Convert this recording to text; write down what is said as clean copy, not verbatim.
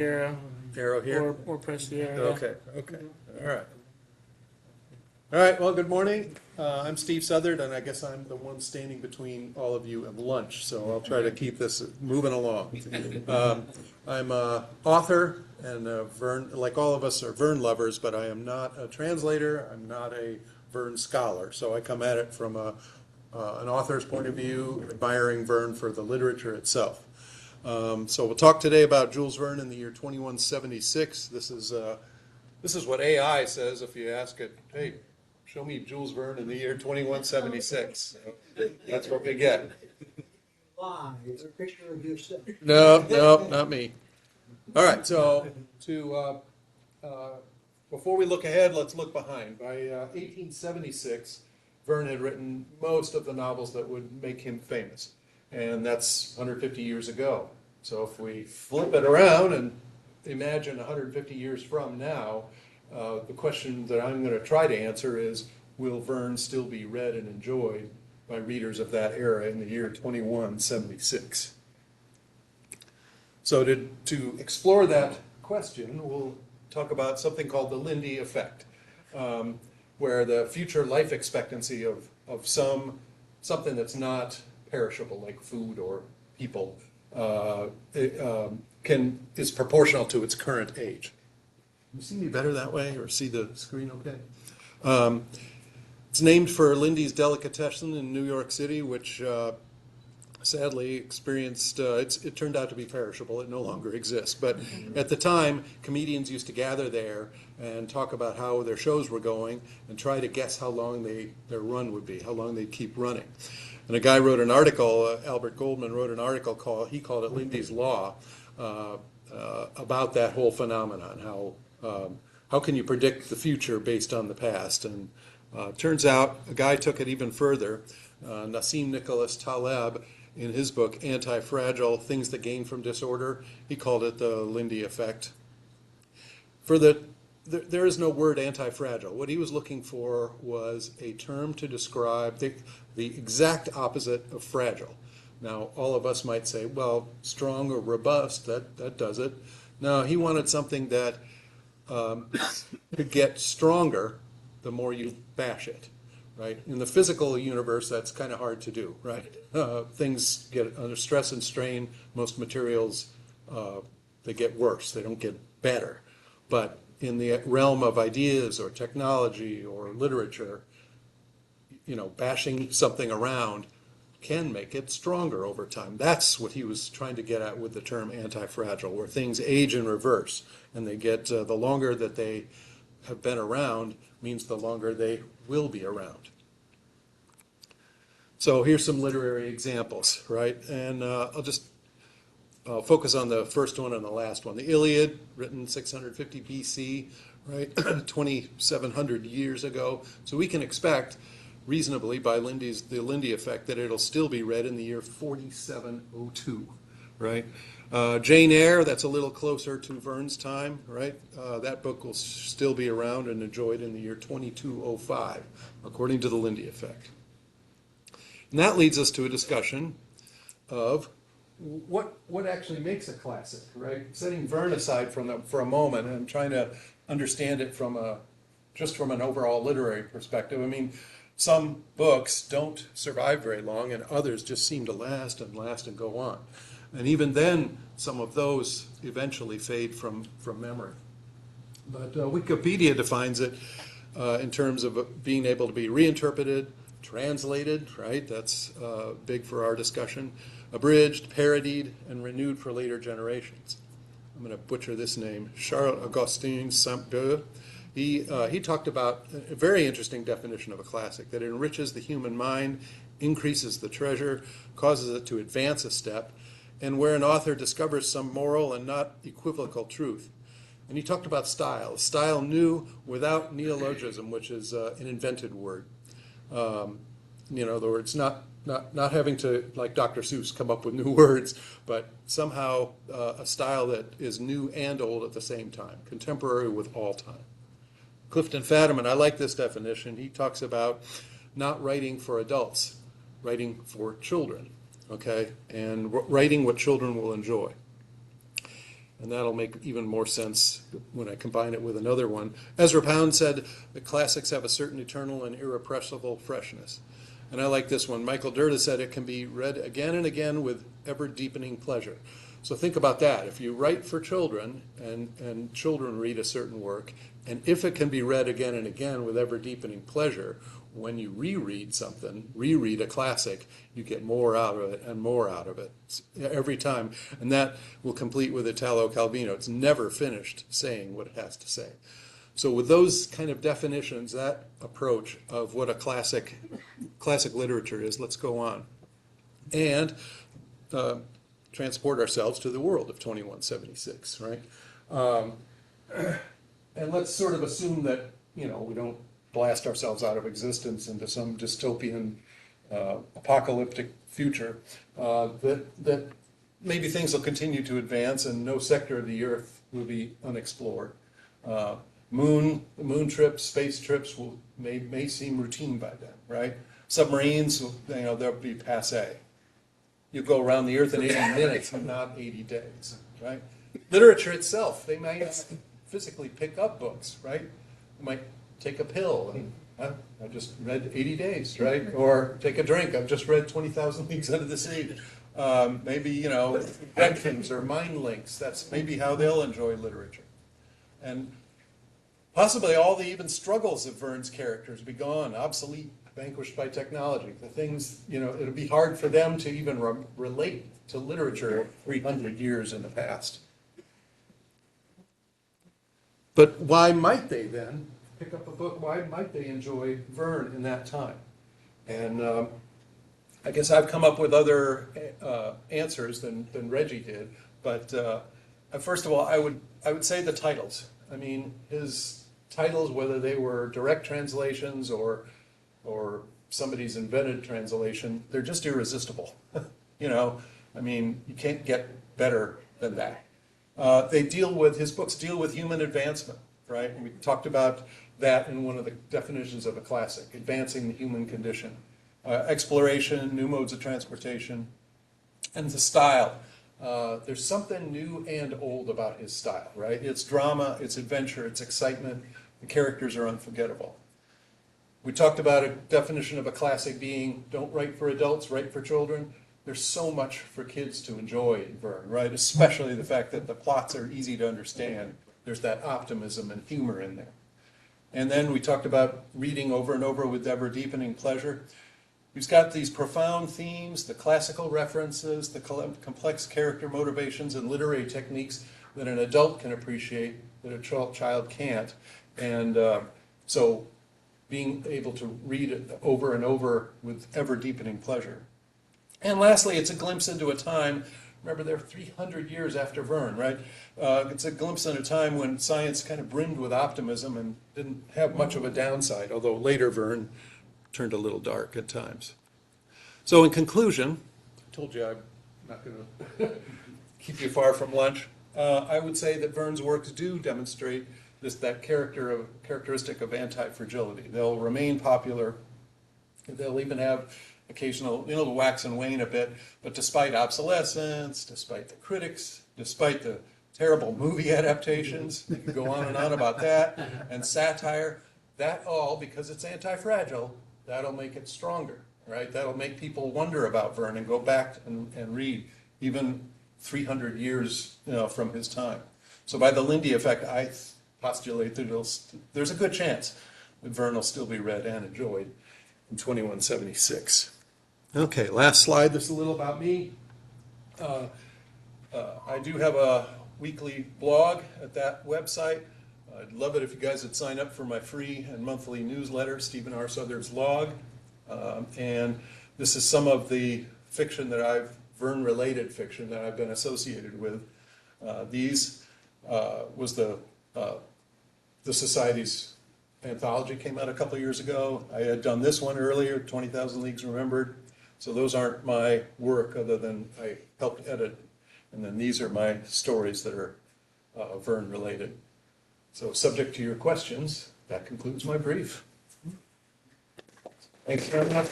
arrow Arrow here? or press the arrow. Okay, okay, all right. All right, well, good morning. I'm Steve Southard, and I guess I'm the one standing between all of you and lunch, so I'll try to keep this moving along. I'm an author, and Verne, like all of us, are Verne lovers, but I am not a translator. I'm not a Verne scholar, so I come at it from an author's point of view, admiring Verne for the literature itself. So we'll talk today about Jules Verne in the year 2176. This is what AI says if you ask it, hey, show me Jules Verne in the year 2176. That's what we get. Lie. Is there a picture of yourself? No, not me. All right, so before we look ahead, let's look behind. By 1876, Verne had written most of the novels that would make him famous, and that's 150 years ago. So if we flip it around and imagine 150 years from now, the question that I'm going to try to answer is, will Verne still be read and enjoyed by readers of that era in the year 2176? So to explore that question, we'll talk about something called the Lindy effect, where the future life expectancy of something that's not perishable, like food or people, is proportional to its current age. You see me better that way, or see the screen okay? It's named for Lindy's Delicatessen in New York City, which sadly experienced, it turned out to be perishable. It no longer exists. But at the time, comedians used to gather there and talk about how their shows were going and try to guess how long their run would be, how long they'd keep running. And a guy wrote an article, Albert Goldman wrote an article he called it Lindy's Law, about that whole phenomenon, how can you predict the future based on the past? And turns out a guy took it even further. Nassim Nicholas Taleb, in his book Anti-Fragile, Things That Gain from Disorder, he called it the Lindy effect. There is no word anti-fragile. What he was looking for was a term to describe the exact opposite of fragile. Now, all of us might say, well, strong or robust, that does it. No, he wanted something that could get stronger the more you bash it, right? In the physical universe, that's kind of hard to do, right? Things get under stress and strain. Most materials, they get worse. They don't get better. But in the realm of ideas or technology or literature, bashing something around can make it stronger over time. That's what he was trying to get at with the term anti-fragile, where things age in reverse, and they get, the longer that they have been around means the longer they will be around. So here's some literary examples, right? And I'll focus on the first one and the last one. The Iliad, written 650 BC, right? 2,700 years ago. So we can expect reasonably by the Lindy effect that it'll still be read in the year 4702, right? Jane Eyre, that's a little closer to Verne's time, right? That book will still be around and enjoyed in the year 2205, according to the Lindy effect. And that leads us to a discussion of what actually makes a classic, right? Setting Verne aside for a moment and trying to understand it just from an overall literary perspective. I mean, some books don't survive very long, and others just seem to last and go on. And even then, some of those eventually fade from memory. But Wikipedia defines it in terms of being able to be reinterpreted, translated, right? That's big for our discussion. Abridged, parodied, and renewed for later generations. I'm going to butcher this name. Charles-Augustin Sainte-Beuve. He talked about a very interesting definition of a classic, that it enriches the human mind, increases the treasure, causes it to advance a step, and where an author discovers some moral and not equivocal truth. And he talked about style new without neologism, which is an invented word. In other words, not having to, like Dr. Seuss, come up with new words, but somehow a style that is new and old at the same time, contemporary with all time. Clifton Fadiman, I like this definition. He talks about not writing for adults, writing for children, okay, and writing what children will enjoy. And that'll make even more sense when I combine it with another one. Ezra Pound said, the classics have a certain eternal and irrepressible freshness. And I like this one. Michael Dirda said it can be read again and again with ever-deepening pleasure. So think about that. If you write for children and children read a certain work, and if it can be read again and again with ever-deepening pleasure, when you reread something, reread a classic, you get more out of it and more out of it every time. And that will complete with Italo Calvino. It's never finished saying what it has to say. So with those kind of definitions, that approach of what a classic literature is, let's go on and transport ourselves to the world of 2176, right? And let's sort of assume that, we don't blast ourselves out of existence into some dystopian apocalyptic future, that maybe things will continue to advance and no sector of the earth will be unexplored. Moon trips, space trips may seem routine by then, right? Submarines, they'll be passé. You go around the earth in 80 minutes, not 80 days, right? Literature itself, they might physically pick up books, right? They might take a pill and I just read 80 days, right? Or take a drink, I've just read 20,000 Leagues Under the Sea. Maybe, inventions or mind links, that's maybe how they'll enjoy literature. And possibly all the even struggles of Verne's characters be gone, obsolete, vanquished by technology. The things, it'll be hard for them to even relate to literature 300 years in the past. But why might they then pick up a book? Why might they enjoy Verne in that time? And I guess I've come up with other answers than Reggie did. But first of all, I would say the titles. I mean, his titles, whether they were direct translations or somebody's invented translation, they're just irresistible. I mean, you can't get better than that. His books deal with human advancement, right? And we talked about that in one of the definitions of a classic, advancing the human condition. Exploration, new modes of transportation, and the style. There's something new and old about his style, right? It's drama, it's adventure, it's excitement. The characters are unforgettable. We talked about a definition of a classic being, don't write for adults, write for children. There's so much for kids to enjoy in Verne, right? Especially the fact that the plots are easy to understand. There's that optimism and humor in there. And then we talked about reading over and over with ever-deepening pleasure. He's got these profound themes, the classical references, the complex character motivations and literary techniques that an adult can appreciate that a child can't. And so being able to read it over and over with ever-deepening pleasure. And lastly, it's a glimpse into a time, remember they're 300 years after Verne, right? It's a glimpse into a time when science kind of brimmed with optimism and didn't have much of a downside, although later Verne turned a little dark at times. So in conclusion, I told you I'm not going to keep you far from lunch. I would say that Verne's works do demonstrate that characteristic of anti-fragility. They'll remain popular. They'll even have occasional, wax and wane a bit, but despite obsolescence, despite the critics, despite the terrible movie adaptations, you can go on and on about that, and satire, that all, because it's anti-fragile, that'll make it stronger, right? That'll make people wonder about Verne and go back and read, even 300 years from his time. So by the Lindy effect, I postulate that there's a good chance that Verne will still be read and enjoyed in 2176. Okay, last slide. This is a little about me. I do have a weekly blog at that website. I'd love it if you guys would sign up for my free and monthly newsletter, Stephen R. Southard's Log. And this is some of the fiction that Verne-related fiction that I've been associated with. These was the Society's anthology came out a couple years ago. I had done this one earlier, 20,000 Leagues Remembered. So those aren't my work other than I helped edit. And then these are my stories that are Verne related. So subject to your questions, that concludes my brief. Thanks very much.